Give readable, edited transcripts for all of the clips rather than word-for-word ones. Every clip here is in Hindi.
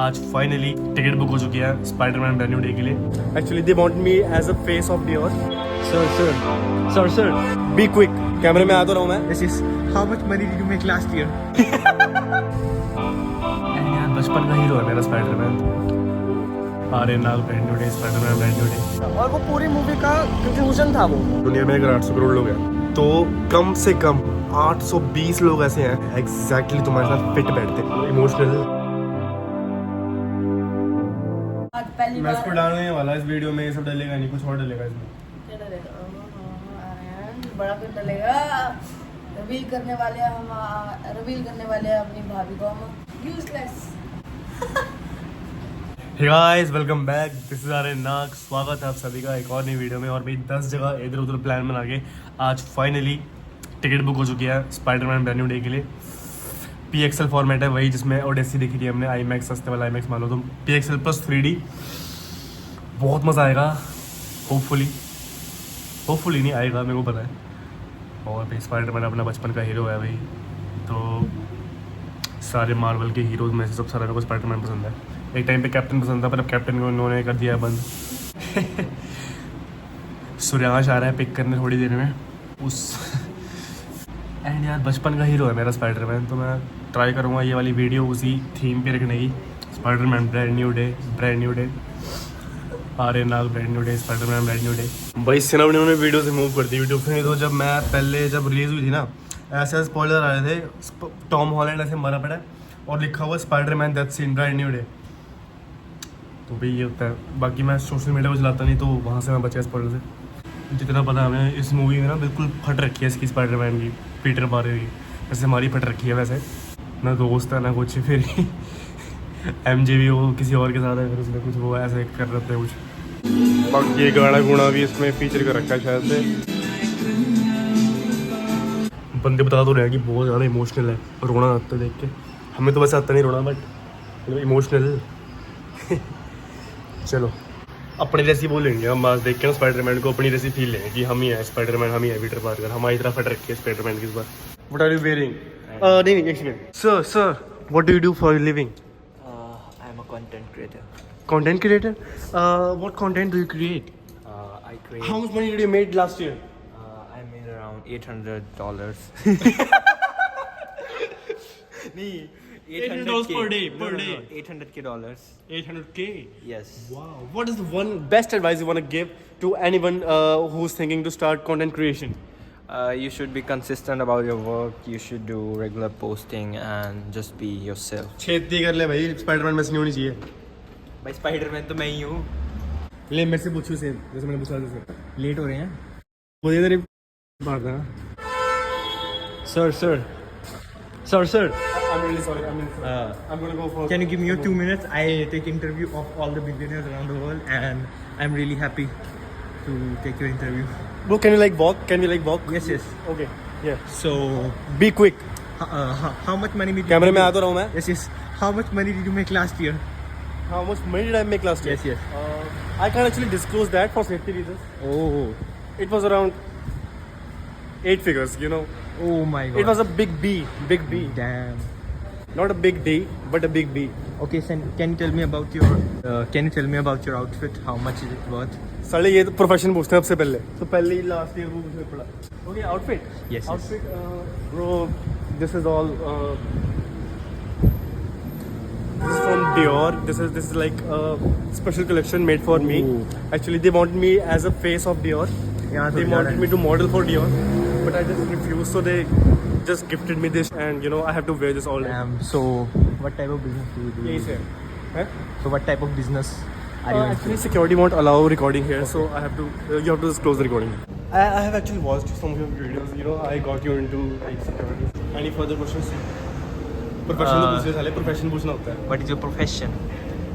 आज फाइनली टिकट बुक हो चुकी है स्पाइडरमैन ब्रांड न्यू डे के लिए। Actually, they want me as a face of Dior. Sir, Be quick. कैमरे में आ तो रहा हूँ मैं। this is how much money did you make last year? यार बचपन का हीरो है मेरा स्पाइडरमैन। अरे Nag brand new day, Spiderman brand new day. और वो पूरी मूवी का कंक्लूजन था वो। दुनिया में अगर 800 करोड़ लोग हैं तो कम से कम 820 लोग ऐसे हैं एग्जैक्टली तुम्हारे साथ फिट बैठते इमोशनल। मैं इसको डालने वाला इस वीडियो में, ये सब डलेगा नहीं, कुछ और डलेगा इसमें। क्या डलेगा? बड़ा कुछ डलेगा। रिवील करने वाले हैं अपनी भाभी को हम useless. Hey guys, welcome back. This is Aryan Nag. स्वागत है आप सभी का एक और नई वीडियो में। और भाई 10 जगह इधर उधर प्लान बना के आज फाइनली टिकट बुक हो चुकी है स्पाइडरमैन ब्रांड न्यू डे के लिए। PXL फॉर्मेट है वही जिसमें ओडेसी देखी थी हमने, IMAX सस्ते वाला IMAX मान लो तुम। PXL प्लस 3D बहुत मज़ा आएगा। होपफुली नहीं आएगा, मेरे को पता है। और भाई स्पाइडरमैन अपना बचपन का हीरो है भाई, तो सारे मार्वल के हीरोज में से सब सारा मेरे को स्पाइडरमैन पसंद है। एक टाइम पे कैप्टन पसंद था, पर अब कैप्टन को उन्होंने कर दिया बंद। सूर्यांश आ रहा है पिक करने थोड़ी देर में उस एंड यार बचपन का हीरो है मेरा स्पाइडरमैन, तो मैं ट्राई करूँगा ये वाली वीडियो उसी थीम पे रखने की। Spiderman brand new day Aryan Nag brand new day, Spiderman brand new day. भाई सिनेमा ने उन्होंने वीडियो से मूव कर दी यूट्यूब पे। तो जब रिलीज़ हुई थी ना, ऐसे स्पॉइलर आए थे, टॉम हॉलैंड ऐसे मरा पड़ा है और लिखा हुआ Spiderman that's in brand new day. तो भाई ये होता है। बाकी मैं सोशल मीडिया को चलाता नहीं, तो वहाँ से मैं बचा स्पॉइलर से। जितना पता है हमें इस मूवी में ना बिल्कुल फट रखी है इसकी स्पाइडरमैन की, पीटर पार्कर की। वैसे हमारी फट रखी है, वैसे ना दोस्त है ना कुछ, फिर MJ भी वो किसी और के साथ है, फिर उसने कुछ वो ऐसे कर रहे थे कुछ। बाकी ये गाना गुना भी इसमें फीचर कर रखा है शायद से। बंदे बता तो रहे हैं कि बहुत ज़्यादा इमोशनल है, रोना आता है देख के। हमें तो वैसे आता नहीं रोना, बट इमोशनल। चलो अपनी जैसी बोलेंगे हम, आज देख के ना स्पाइडरमैन को अपनी जैसी फील लेंगे कि हम ही है स्पाइडरमैन, हम ही है पीटर पार्कर। हमारी तरह फट रखी है स्पाइडरमैन की इस बार। What are you wearing? नहीं एक second. Sir what do you do for living? I am a content creator. Content creator? What content do you create? I create. How much money did you made last year? I made around $800. Nee, $800 per day. No, $800K. 800K. Yes. Wow. What is the one best advice you want to give to anyone who's thinking to start content creation? You should be consistent about your work. You should do regular posting and just be yourself. छेती कर ले भाई, स्पाइडरमैन में से नहीं होनी चाहिए। भाई स्पाइडरमैन तो मैं ही हूँ। ले मेरे से पूछो सेम, जैसे मैंने पूछा जैसे। लेट हो रहे हैं। मुझे तेरी मार देना। Sir. I'm really sorry. I'm gonna go for. Can you give me your 2 minutes? I take interview of all the billionaires around the world, and I'm really happy to take your interview. Bro, can you like walk? Yes. Okay. Yeah. So, Be quick. how much money did you? कैमरे में आ तो रहा हूँ मैं। Yes. How much money did you make last year? How much money did I make last year? Yes. I can't actually disclose that for safety reasons. Oh. It was around 8 figures, you know. Oh my god. It was a big B. Damn. Not a big D, but a big B. Okay, can you tell me about your outfit? How much is it worth? साले ये तो प्रोफेशन पूछते हैं सबसे पहले, तो पहले ही लास्ट ईयर वो मुझे पड़ा। Okay outfit. Yes. Outfit, bro, this is all. This is from Dior. This is like a special collection made for me. Ooh. Actually, they wanted me as a face of Dior. They wanted me to model for Dior, but I just refused. So they just gifted me this, and you know I have to wear this all day. So, what type of business do you do? यही से है। So, what type of business are you into? Actually, security won't allow recording here, so I have to. You have to disclose the recording. I have actually watched some of your videos. You know, I got you into like security. Any further questions? Profession तो पूछने साले, profession पूछना होता है। What is your profession?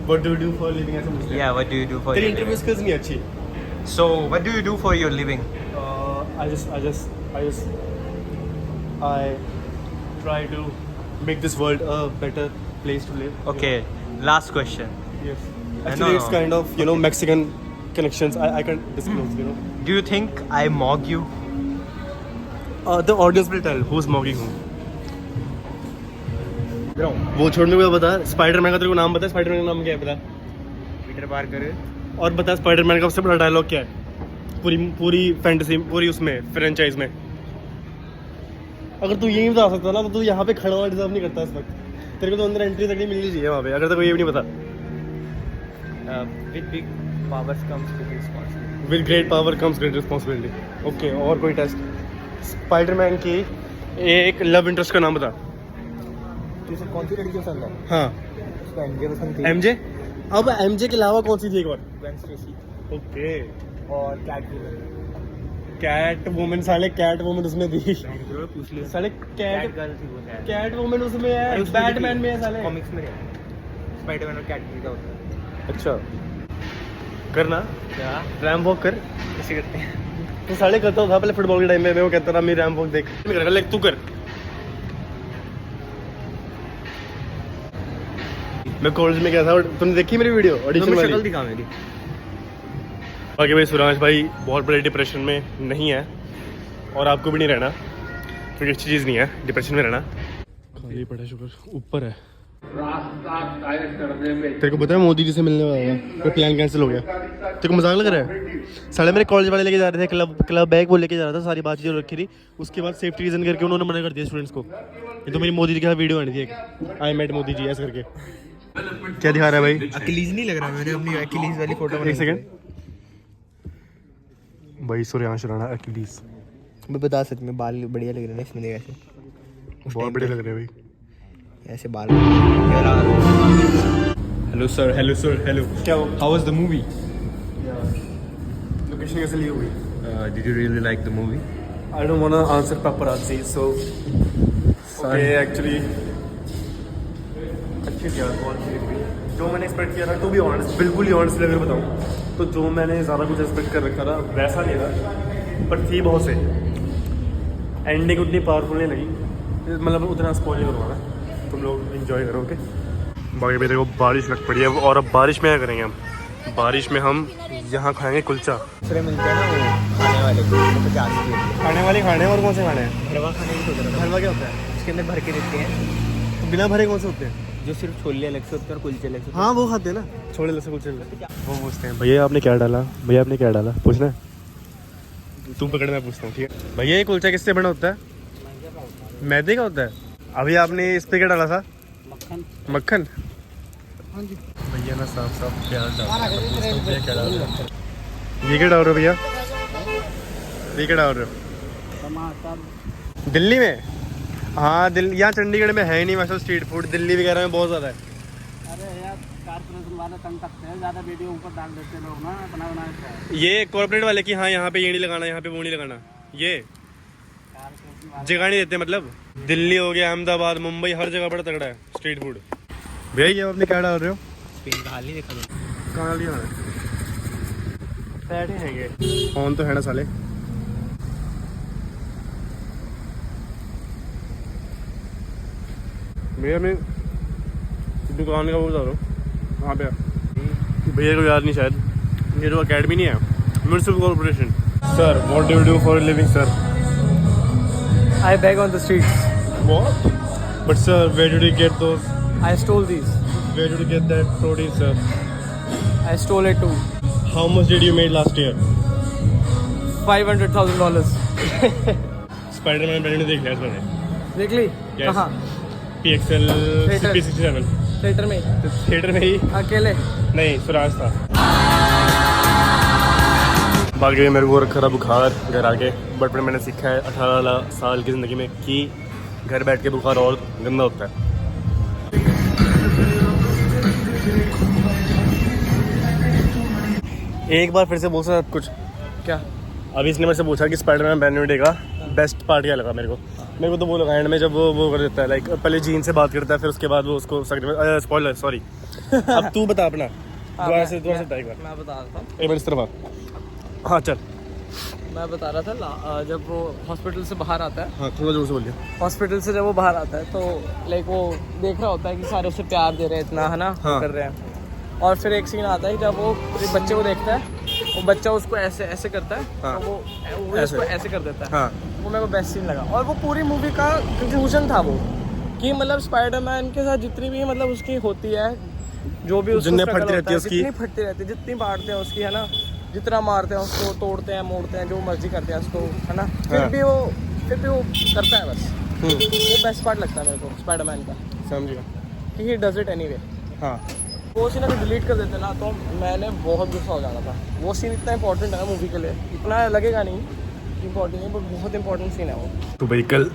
What do you do for a living? ऐसे पूछते हैं। Yeah, what do you do for तेरी your interview living? skills नहीं अच्छी। So, what do you do for your living? I try to make this world a better place to live. Okay, last question. Yes. No, Actually, it's no. kind of Mexican connections. I can't disclose. You know. Do you think I mock you? The audience will tell who's mocking whom. इधर आओ। वो छोड़, मेरे को बता स्पाइडरमैन का तेरे को नाम बता, स्पाइडरमैन का नाम क्या है बता। Peter Parker. और बता स्पाइडरमैन का सबसे बड़ा डायलॉग क्या है पूरी फैंटेसी, पूरी उसमें फ्रेंचाइज में। अगर तू ये नहीं बता सकता ना तो तू यहाँ पे खड़ा हुआ डिजर्व नहीं करता इस वक्त। तेरे को तो अंदर एंट्री तक नहीं मिलनी चाहिए वहाँ पे, अगर तेरे को ये भी नहीं पता। With big powers comes big responsibility. With great power comes great responsibility. Okay, और कोई टेस्ट? स्पाइडरमैन की एक लव इंटरेस्ट का नाम बता। तू सब कौन सी लड़की पसंद है? हाँ, उसको एमजे पसंद थी। एमजे। अब एमजे के अलावा कौन सी थी एक और? ग्वेन स्टेसी ओके, और कैटवुमन। कैट वुमन, साले कैट वुमन उसमें थी। पूछ लियो। साले कैट कैट गर्ल थी वो। कैट वुमन उसमें है, बैटमैन में है साले। कॉमिक्स में है। स्पाइडरमैन और कैटमैन का होता है। अच्छा, करना क्या? रैम वॉक कर। कैसे करते हैं? तो साले करता था पहले फुटबॉल के टाइम में, वो कहता था मेरी रैम वॉक देख। नहीं करेगा, लेकिन तू कर। मैं कॉलेज में गया था, तुमने देखी मेरी वीडियो ऑडिशन वाली? शक्ल दिखा मेरी। बाकी भाई सुरांश भाई बहुत बड़े डिप्रेशन में नहीं है, और आपको भी नहीं रहना, क्योंकि अच्छी चीज़ नहीं है डिप्रेशन में रहना। खाली पड़ा शुगर ऊपर है। तेरे को पता है मोदी जी से मिलने वाला था, वो प्लान कैंसिल हो गया। तेरे को मजाक लग रहा है? साले मेरे कॉलेज वाले लेके जा रहे थे, क्लब बैग वो लेके जा रहा था, सारी बातचीत रखी थी। उसके बाद सेफ्टी रीजन करके उन्होंने मना कर दिया स्टूडेंट्स को। ये तो मेरी मोदी जी के साथ वीडियो आनी थी एक, आई मेट मोदी जी ऐसे करके। क्या दिखा रहा है भाई? अकिलीज नहीं लग रहा? मैंने अपनी अकिलीज वाली फोटो एक सेकंड भाई, सूर्यांश राणा अकिलीज मैं बता सकता, मैं बाल बढ़िया लग रहे हैं इसमें। ऐसे बहुत बढ़िया लग रहे हैं भाई। ऐसे बाल। Hello sir, hello sir, hello. क्या हो? How was the movie? Location कैसे ली हुई? Did you really like the movie? I don't wanna answer paparazzi, so okay, actually अच्छी थी यार, बहुत अच्छी थी। जो मैंने एक्सपेक्ट किया था, टू बी ऑनेस्ट, बिल्कुल ही ऑनेस्टली अगर बताऊँ तो जो मैंने ज़्यादा कुछ एक्सपेक्ट कर रखा था वैसा नहीं था, पर थी बहुत से। एंडिंग उतनी पावरफुल नहीं लगी, मतलब उतना स्पॉइल नहीं करूँगा मैं, तुम लोग एंजॉय करो। ओके, बाकी मेरे को बारिश लग पड़ी है, और अब बारिश में क्या करेंगे हम? बारिश में हम यहाँ खाएंगे कुलचा। दूसरे मिलते हैं ना वो खाने वाले, 50 के। खाने वाले खाने हैं, और कौन से खाने हैं? हलवा खाने की सोच रहा था। हलवा क्या होता है? उसके अंदर भर के देते हैं। तो बिना भरे कौन से होते हैं? जो सिर्फ छोले अलग से होते हैं और कुलचे अलग से। हाँ वो खाते हैं ना, छोले लस्से कुलचे। वो पूछते हैं भैया आपने क्या डाला, भैया आपने क्या डाला, पूछना है? तुम पकड़, मैं पूछता हूँ, ठीक है? भैया ये कुलचा किससे बना होता है? मैदे का होता है। अभी आपने इस पे क्या डाला था? मक्खन। मक्खन? हाँ जी। भैया ना साफ साफ प्याज डाल, क्या डाल रहे हो? ये क्या डाल रहे हो भैया? ये क्या डाल रहे हो? टमाटर। दिल्ली में? हाँ, यहाँ चंडीगढ़ में है ही नहीं वैसे स्ट्रीट फूड, दिल्ली वगैरह में बहुत ज़्यादा है। अरे यार, कारपोरेशन वाले तंग करते हैं, ज़्यादा वीडियो ऊपर डाल देते हैं लोग ना, अपना बना। ये कॉर्पोरेट वाले की, हाँ यहाँ पे ये नहीं लगाना, यहाँ पे वो नहीं लगाना, ये जगह नहीं देते। मतलब दिल्ली हो गया, अहमदाबाद, मुंबई, हर जगह बड़ा तगड़ा है स्ट्रीट फूड। भैया ये आपने क्या डाल रहे हो? हाल ही देखा था। कहाँ डाल दिया? बैठे हैं ये कौन तो है ना साले। भैया मैं दुकान का वो बता रहा हूँ, वहाँ पे भैया को याद नहीं शायद, ये जो अकेडमी नहीं है, municipal corporation. Sir what do you do for living sir? I beg on the streets. What? But sir, where did you get those? I stole these. Where did you get that protein, sir? I stole it too. How much did you made last year? $500,000. Spider-Man मैंने देख लिया इसमें। देख ली? Yes. कहाँ? PXL Theater. CP67 थिएटर में? थिएटर में ही? अकेले? नहीं, स्वराज था। बाकी मेरे को रखा था बुखार घर आके, बट फिर मैंने सीखा है 18 साल की ज़िंदगी में कि घर बैठ के बुखार और गंदा होता है। एक बार फिर से बोल सकता कुछ क्या? अभी इसने मेरे से पूछा कि स्पाइडरमैन बैन डे का बेस्ट पार्ट क्या लगा मेरे को तो वो लगा एंड में जब वो कर देता है, लाइक पहले जीन से बात करता है, फिर उसके बाद वो उसको स्पॉइलर, सॉरी। अब तू बता अपना, दोबारा से एक बार। मैं बता रहा था, एक बार इस तरफ आ। हाँ चल। मैं बता रहा था जब वो हॉस्पिटल से बाहर आता है, हाँ थोड़ा जोर से बोलिए। हॉस्पिटल से जब वो बाहर आता है तो लाइक वो देख रहा होता है कि सारे उसे प्यार दे रहे हैं इतना, है ना, हाँ। कर रहे हैं। और फिर एक सीन आता है जब वो एक बच्चे को देखता है, वो बच्चा उसको ऐसे ऐसे करता है, हाँ। तो वो ऐसे। उसको ऐसे कर देता है। हाँ वो मेरे को बेस्ट सीन लगा, और वो पूरी मूवी का कंक्लूजन था वो कि मतलब स्पाइडरमैन के साथ जितनी भी मतलब उसकी होती है, जो भी उसको जितने struggle फटती होता रहती है उसकी। जितनी फटती रहती है, जितनी बांटते हैं उसकी, है ना, जितना मारते हैं उसको, तोड़ते हैं, मोड़ते हैं, जो मर्जी करते हैं उसको, है ना, फिर हाँ। भी वो करता है बस। वो बेस्ट पार्ट लगता है मेरे को स्पाइडरमैन का, समझ गया। कि ही डज इट एनीवे। हाँ वो सीन अगर डिलीट कर देते ना तो मैंने बहुत गुस्सा हो जाना था। वो सीन इतना इंपॉर्टेंट है ना मूवी के लिए, इतना लगेगा नहीं इंपॉर्टेंट है, बट बहुत इंपॉर्टेंट सीन है वो। तो भाई कल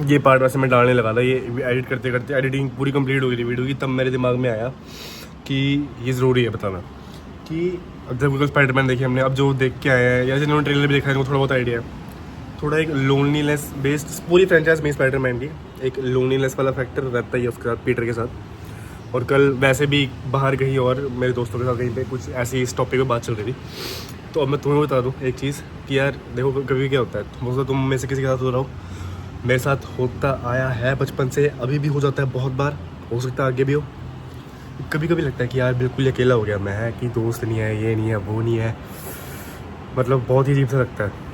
ये पार्ट वैसे मैं डालने लगा था, ये एडिट करते करते एडिटिंग पूरी कंप्लीट हो गई थी वीडियो की, तब मेरे दिमाग में आया कि ये ज़रूरी है बताना कि अब जब स्पाइडरमैन देखी हमने, अब जो देख के आए हैं या जिन्होंने ट्रेलर भी देखा है उनको थोड़ा बहुत आइडिया है, थोड़ा एक लोनलीनेस बेस्ड पूरी फ्रेंचाइज में स्पाइडरमैन की एक लोनलीनेस वाला फैक्टर रहता ही है उसके साथ, पीटर के साथ। और कल वैसे भी बाहर कहीं और मेरे दोस्तों के साथ कहीं पे कुछ ऐसी इस टॉपिक पे बात चल रही थी, तो अब मैं तुम्हें बता दूँ एक चीज़ कि यार देखो कभी क्या होता है, हो तुम में से किसी के साथ हो रहा हो, मेरे साथ होता आया है बचपन से, अभी भी हो जाता है बहुत बार, हो सकता है आगे भी हो। कभी कभी लगता है कि यार बिल्कुल ही अकेला हो गया मैं, है कि दोस्त नहीं है, ये नहीं है, वो नहीं है, मतलब बहुत ही अजीब सा लगता है।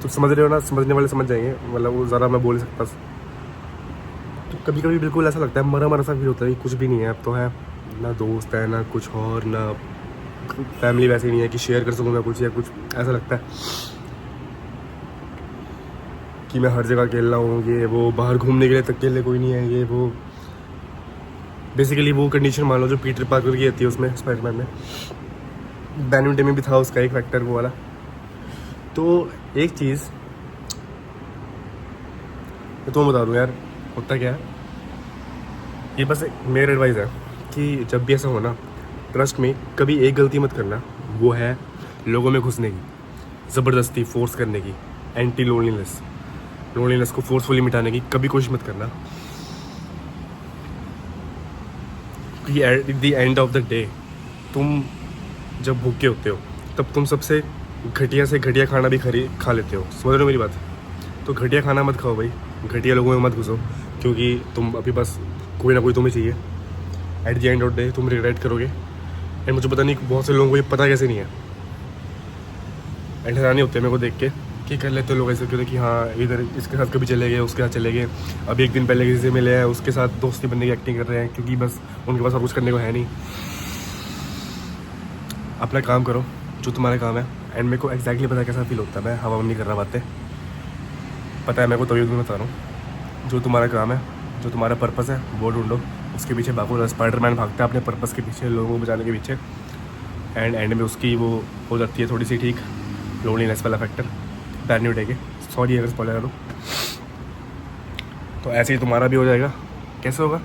तो समझ रहे हो ना, समझने वाले समझ जाएंगे, मतलब वो ज़रा मैं बोल नहीं सकता। तो कभी कभी बिल्कुल ऐसा लगता है, मरा मरा सा फील होता है कि कुछ भी नहीं है अब तो, है ना दोस्त है ना कुछ और, ना फैमिली वैसे नहीं है कि शेयर कर सकूँ मैं कुछ, या कुछ ऐसा लगता है कि मैं हर जगह अकेला हूँ, ये वो, बाहर घूमने के लिए तक अकेले कोई नहीं है, ये वो। बेसिकली वो कंडीशन मान लो जो पीटर पार्कर की आती है उसमें स्पाइडरमैन में, बैनिंगटन में भी था उसका एक फैक्टर वो वाला। तो एक चीज़ मैं तुम्हें बता दूँ यार, होता क्या है, ये बस मेरा एडवाइस है कि जब भी ऐसा हो ना, ट्रस्ट में कभी एक गलती मत करना, वो है लोगों में घुसने की, ज़बरदस्ती फोर्स करने की, एंटी लोनलीनेस को फोर्सफुली मिटाने की कभी कोशिश मत करना। कि at the end of the day तुम जब भूखे होते हो तब तुम सबसे घटिया से घटिया खाना भी खा लेते हो, समझ रहे हो मेरी बात। तो घटिया खाना मत खाओ भाई, घटिया लोगों में मत घुसो, क्योंकि तुम अभी बस कोई ना कोई तुम्हें चाहिए। At the end of the day तुम रिग्रेट करोगे। एंड मुझे पता नहीं बहुत से लोगों को ये पता कैसे नहीं है, एंड हैरानी होती है मेरे को देख के कि कर लेते लोग ऐसे कहते कि हाँ इधर इसके साथ कभी चले गए, उसके साथ चले गए, अभी एक दिन पहले किसी से मिले हैं उसके साथ दोस्ती बनने की एक्टिंग कर रहे हैं, क्योंकि बस उनके पास और कुछ करने को है नहीं। अपना काम करो जो तुम्हारा काम है। एंड मेरे को एग्जैक्टली पता है कैसा फील होता है, मैं हवा नहीं कर रहा बातें, पता है मेरे को, तभी मैं बता रहा हूँ। जो तुम्हारा काम है, जो तुम्हारा पर्पस है वो ढूंढो, उसके पीछे भागो। स्पाइडरमैन भागता है अपने पर्पस के पीछे, लोगों को बचाने के पीछे, एंड में उसकी वो हो जाती है थोड़ी सी ठीक लोनलीनेस वाला फैक्टर, बैड न्यू डे के। सॉरी अगर स्पॉइलर करूँ, तो ऐसे ही तुम्हारा भी हो जाएगा। कैसे होगा?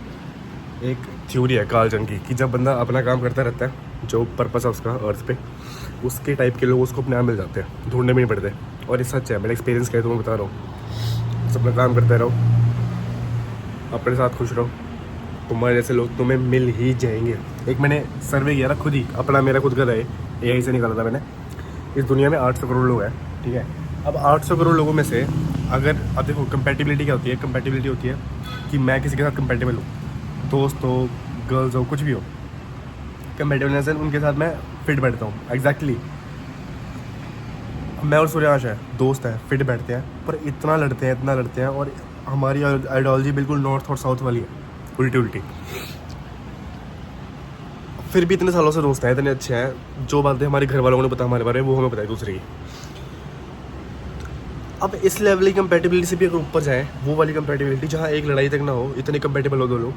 एक थ्योरी है कार्ल जंग की कि जब बंदा अपना काम करता रहता है, जो पर्पस है उसका अर्थ पे, उसके टाइप के लोग उसको अपने आप मिल जाते हैं, ढूंढने में नहीं पड़ते। और ये सच है, मेरा एक्सपीरियंस क्या है तुम्हें बता रहा हूँ। बस अपना काम करते रहो, अपने साथ खुश रहो, तुम्हारे जैसे लोग तुम्हें मिल ही जाएंगे। एक मैंने सर्वे किया था खुद ही, अपना मेरा खुद का था, AI से निकाला था मैंने। इस दुनिया में 800 करोड़ लोग हैं, ठीक है। अब 800 करोड़ लोगों में से अगर, अब देखो कंपैटिबिलिटी क्या होती है, कंपैटिबिलिटी होती है कि मैं किसी के साथ कंपैटिबल हूँ, दोस्त हो, गर्ल्स हो, कुछ भी हो, कंपैटिबलनेस है, उनके साथ मैं फिट बैठता हूँ। एग्जैक्टली मैं और सूर्यांश है, दोस्त है, फिट बैठते हैं, पर इतना लड़ते हैं, और हमारी आइडियोलॉजी बिल्कुल नॉर्थ और साउथ वाली है, उल्टी उल्टी। फिर भी इतने सालों से दोस्त हैं, इतने अच्छे हैं, जो बातें हमारे घर वालों को नहीं पता हमारे बारे में, वो हमें पता है दूसरे की। अब इस लेवल की कंपैटिबिलिटी से भी अगर ऊपर जाए, वो वाली कंपैटिबिलिटी जहाँ एक लड़ाई तक ना हो, इतनी कंपैटिबल हो दो लोग,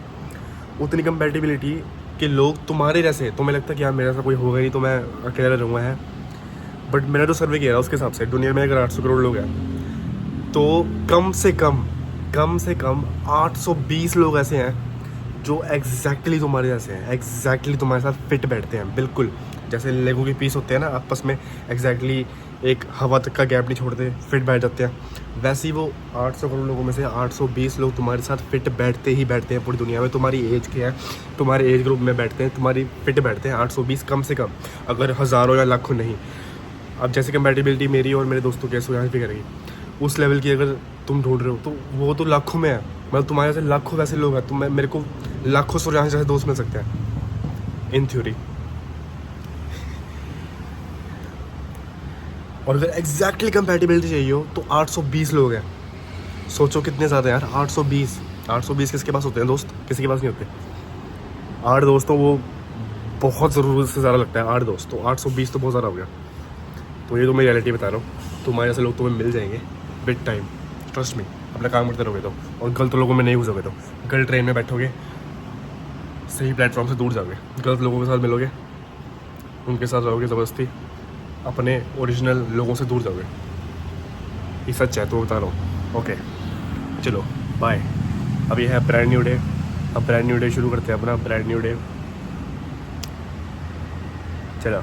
उतनी कंपैटिबिलिटी के लोग तुम्हारे जैसे, तुम्हें लगता है कि यार मेरा ऐसा कोई होगा नहीं तो मैं अकेला रहूँगा, है। बट मैंने जो सर्वे किया उसके हिसाब से दुनिया में अगर 800 करोड़ लोग हैं, तो कम से कम 820 लोग ऐसे हैं जो एग्जैक्टली तुम्हारे जैसे हैं, एग्जैक्टली तुम्हारे साथ फिट बैठते हैं, बिल्कुल जैसे लेगो के पीस होते हैं ना आपस में, एग्जैक्टली एक हवा तक का गैप नहीं छोड़ते, फिट बैठ जाते हैं। वैसे ही वो 800 करोड़ लोगों में से 820 लोग तुम्हारे साथ फिट बैठते ही बैठते हैं पूरी दुनिया में। तुम्हारी एज क्या है, तुम्हारे एज ग्रुप में बैठते हैं, तुम्हारी फिट बैठते हैं 820 कम से कम, अगर हज़ारों या लाखों नहीं। अब जैसे कंपैटिबिलिटी मेरी और मेरे दोस्तों के सूर्यांश भी करेगी, उस लेवल की अगर तुम ढूंढ रहे हो तो वो तो लाखों में है। मतलब तुम्हारे जैसे लाखों वैसे लोग हैं, तो मेरे को लाखों सूर्यांश जैसे दोस्त मिल सकते हैं इन थ्योरी। और अगर एग्जैक्टली कंपैटिबिलिटी चाहिए हो तो 820 लोग हैं। सोचो कितने ज़्यादा यार, 820 किसके पास होते हैं दोस्त? किसी के पास नहीं होते। 8 दोस्त तो वो बहुत ज़रूरत से ज़्यादा लगता है, 8 दोस्त तो 820 तो बहुत ज़्यादा हो गया। तो ये तो मैं रियलिटी बता रहा हूँ, तुम्हारे जैसे लोग तुम्हें मिल जाएंगे विद टाइम, ट्रस्ट मी। अपना काम करते रहोगे तो, और गलत लोगों में नहीं घुसोगे तो, गलत ट्रेन में बैठोगे, सही प्लेटफॉर्म से दूर जाओगे, गलत लोगों के साथ मिलोगे, उनके साथ रहोगे ज़बरदस्ती, अपने ओरिजिनल लोगों से दूर जाओगे। ये सच है, तो बता रहा हूँ। ओके चलो बाय। अब ये है ब्रांड न्यू डे। अब ब्रांड न्यू डे शुरू करते हैं अपना ब्रांड न्यू डे। चलो।